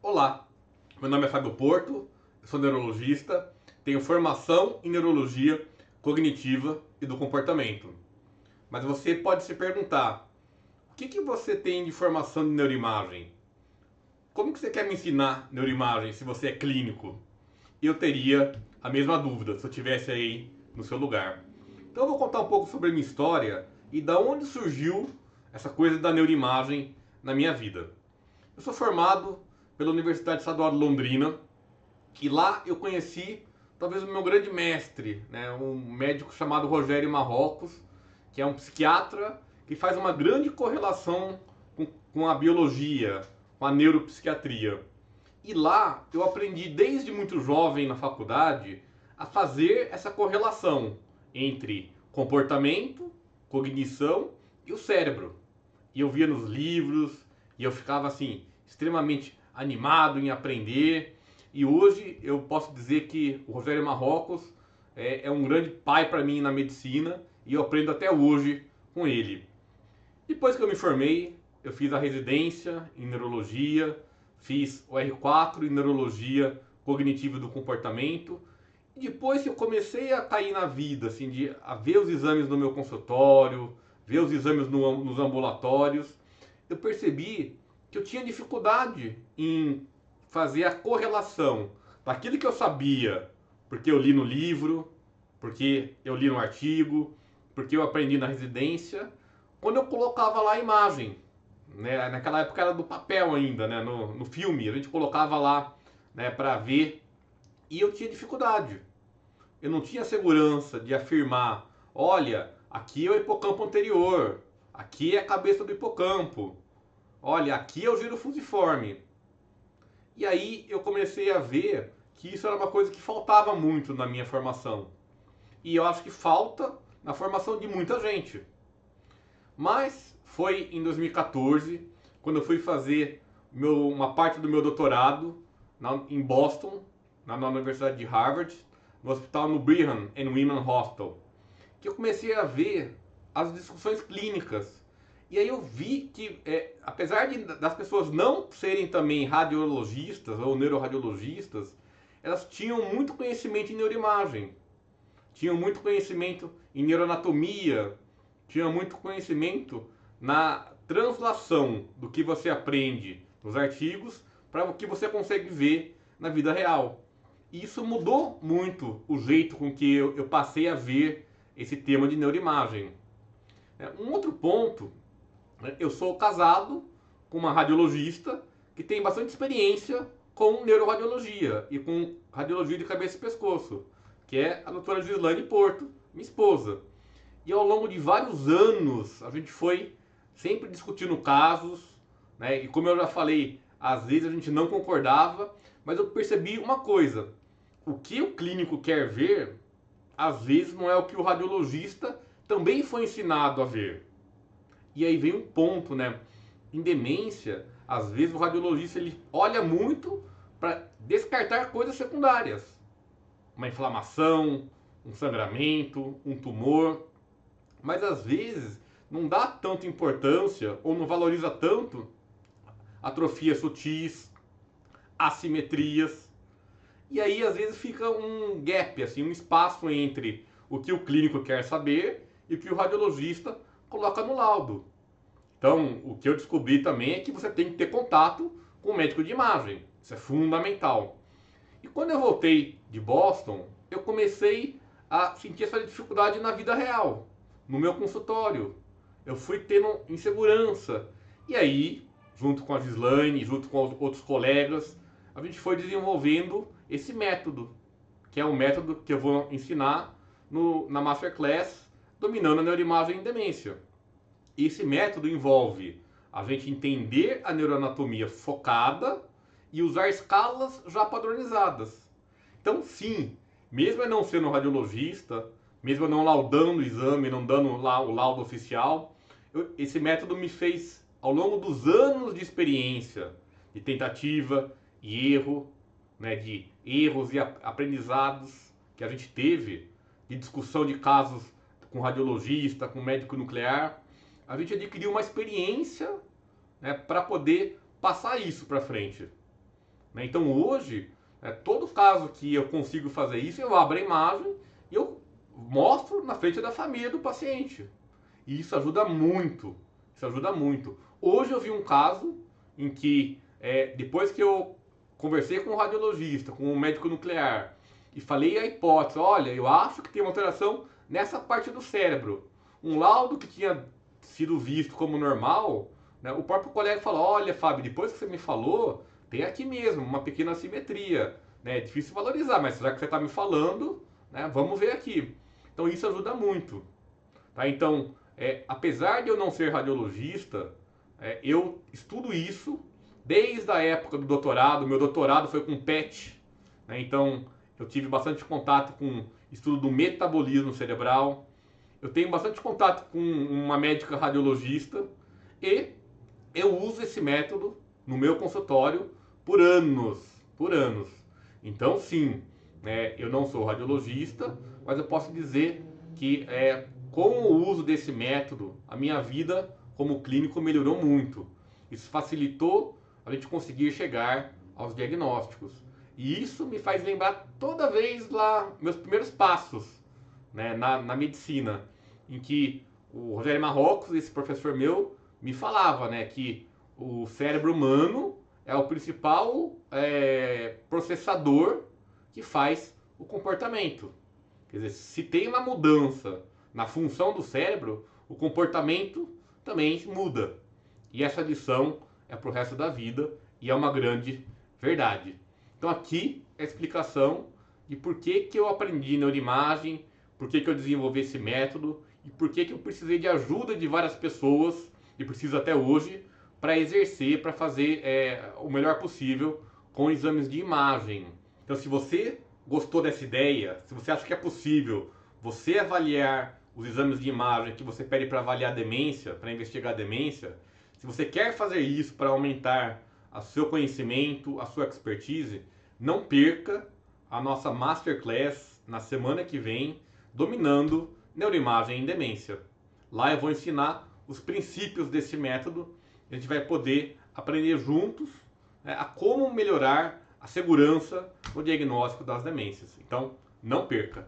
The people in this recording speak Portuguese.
Olá, meu nome é Fábio Porto, eu sou neurologista, tenho formação em neurologia cognitiva e do comportamento. Mas você pode se perguntar, o que você tem de formação de neuroimagem? Como que você quer me ensinar neuroimagem se você é clínico? Eu teria a mesma dúvida se eu estivesse aí no seu lugar. Então eu vou contar um pouco sobre a minha história e da onde surgiu essa coisa da neuroimagem na minha vida. Eu sou formado pela Universidade Estadual de Londrina e lá eu conheci talvez o meu grande mestre, né, um médico chamado Rogério Marrocos, que é um psiquiatra que faz uma grande correlação com a biologia, com a neuropsiquiatria. E lá eu aprendi desde muito jovem na faculdade a fazer essa correlação entre comportamento, cognição e o cérebro. E eu via nos livros e eu ficava assim extremamente animado em aprender. E hoje eu posso dizer que o Rogério Marrocos é um grande pai para mim na medicina e eu aprendo até hoje com ele. Depois que eu me formei, eu fiz a residência em neurologia, fiz o R4 em neurologia cognitiva do comportamento. E depois que eu comecei a cair na vida, assim, a ver os exames no meu consultório, ver os exames nos ambulatórios, eu percebi que eu tinha dificuldade em fazer a correlação daquilo que eu sabia, porque eu li no livro, porque eu li no artigo, porque eu aprendi na residência, quando eu colocava lá a imagem. Né? Naquela época era do papel ainda, né? no filme, a gente colocava lá, né, para ver, e eu tinha dificuldade. Eu não tinha segurança de afirmar, olha, aqui é o hipocampo anterior, aqui é a cabeça do hipocampo, olha, aqui é o giro fusiforme. E aí eu comecei a ver que isso era uma coisa que faltava muito na minha formação. E eu acho que falta na formação de muita gente. Mas foi em 2014, quando eu fui fazer uma parte do meu doutorado em Boston, na Universidade de Harvard, no hospital no Brigham and Women's Hospital, que eu comecei a ver as discussões clínicas. E aí eu vi que, apesar das pessoas não serem também radiologistas ou neuroradiologistas, elas tinham muito conhecimento em neuroimagem, tinham muito conhecimento em neuroanatomia, tinham muito conhecimento na translação do que você aprende nos artigos para o que você consegue ver na vida real. E isso mudou muito o jeito com que eu passei a ver esse tema de neuroimagem. Um outro ponto, né, eu sou casado com uma radiologista que tem bastante experiência com neuroradiologia e com radiologia de cabeça e pescoço, que é a doutora Gislaine Porto, minha esposa. E ao longo de vários anos a gente foi sempre discutindo casos, né? E como eu já falei, às vezes a gente não concordava, mas eu percebi uma coisa: o que o clínico quer ver, às vezes não é o que o radiologista também foi ensinado a ver. E aí vem um ponto, né? Em demência, às vezes o radiologista ele olha muito para descartar coisas secundárias. Uma inflamação, um sangramento, um tumor. Mas às vezes não dá tanta importância ou não valoriza tanto atrofias sutis, assimetrias. E aí às vezes fica um gap, assim, um espaço entre o que o clínico quer saber e o que o radiologista coloca no laudo. Então, o que eu descobri também é que você tem que ter contato com o médico de imagem. Isso é fundamental. E quando eu voltei de Boston, eu comecei a sentir essa dificuldade na vida real, no meu consultório. Eu fui tendo insegurança. E aí, junto com a Gislaine, junto com outros colegas, a gente foi desenvolvendo esse método, que é o método que eu vou ensinar na Masterclass Dominando a Neuroimagem em Demência. Esse método envolve a gente entender a neuroanatomia focada e usar escalas já padronizadas. Então, sim, mesmo eu não sendo radiologista, mesmo eu não laudando o exame, não dando lá o laudo oficial, esse método me fez, ao longo dos anos de experiência, de tentativa e erro, né, de erros e aprendizados que a gente teve, de discussão de casos com radiologista, com médico nuclear, a gente adquiriu uma experiência, né, para poder passar isso para frente. né? Então hoje, todo caso que eu consigo fazer isso, eu abro a imagem e eu mostro na frente da família do paciente. E isso ajuda muito. Isso ajuda muito. Hoje eu vi um caso em que, depois que eu conversei com o radiologista, com o médico nuclear, e falei a hipótese, olha, eu acho que tem uma alteração nessa parte do cérebro. Um laudo que tinha sido visto como normal, né, o próprio colega falou, olha, Fábio, depois que você me falou, tem aqui mesmo uma pequena assimetria. Né, é difícil valorizar, mas já que você está me falando, né, vamos ver aqui. Então isso ajuda muito. Tá? Então, apesar de eu não ser radiologista, eu estudo isso desde a época do doutorado. Meu doutorado foi com PET, né? Então eu tive bastante contato com estudo do metabolismo cerebral. Eu tenho bastante contato com uma médica radiologista e eu uso esse método no meu consultório por anos, por anos. Então sim, eu não sou radiologista, mas eu posso dizer que com o uso desse método, a minha vida como clínico melhorou muito. Isso facilitou a gente conseguir chegar aos diagnósticos. E isso me faz lembrar toda vez lá meus primeiros passos, né, na medicina, em que o Rogério Marrocos, esse professor meu, me falava, né, que o cérebro humano é o principal processador que faz o comportamento. Quer dizer, se tem uma mudança na função do cérebro, o comportamento também muda. E essa lição é para o resto da vida e é uma grande verdade. Então aqui é a explicação de por que eu aprendi neuroimagem, por que eu desenvolvi esse método e por que eu precisei de ajuda de várias pessoas, e preciso até hoje, para exercer, para fazer o melhor possível com exames de imagem. Então se você gostou dessa ideia, se você acha que é possível você avaliar os exames de imagem que você pede para avaliar a demência, para investigar a demência, se você quer fazer isso para aumentar o seu conhecimento, a sua expertise, não perca a nossa Masterclass na semana que vem, dominando neuroimagem em demência. Lá eu vou ensinar os princípios desse método, a gente vai poder aprender juntos, né, a como melhorar a segurança no diagnóstico das demências. Então, não perca!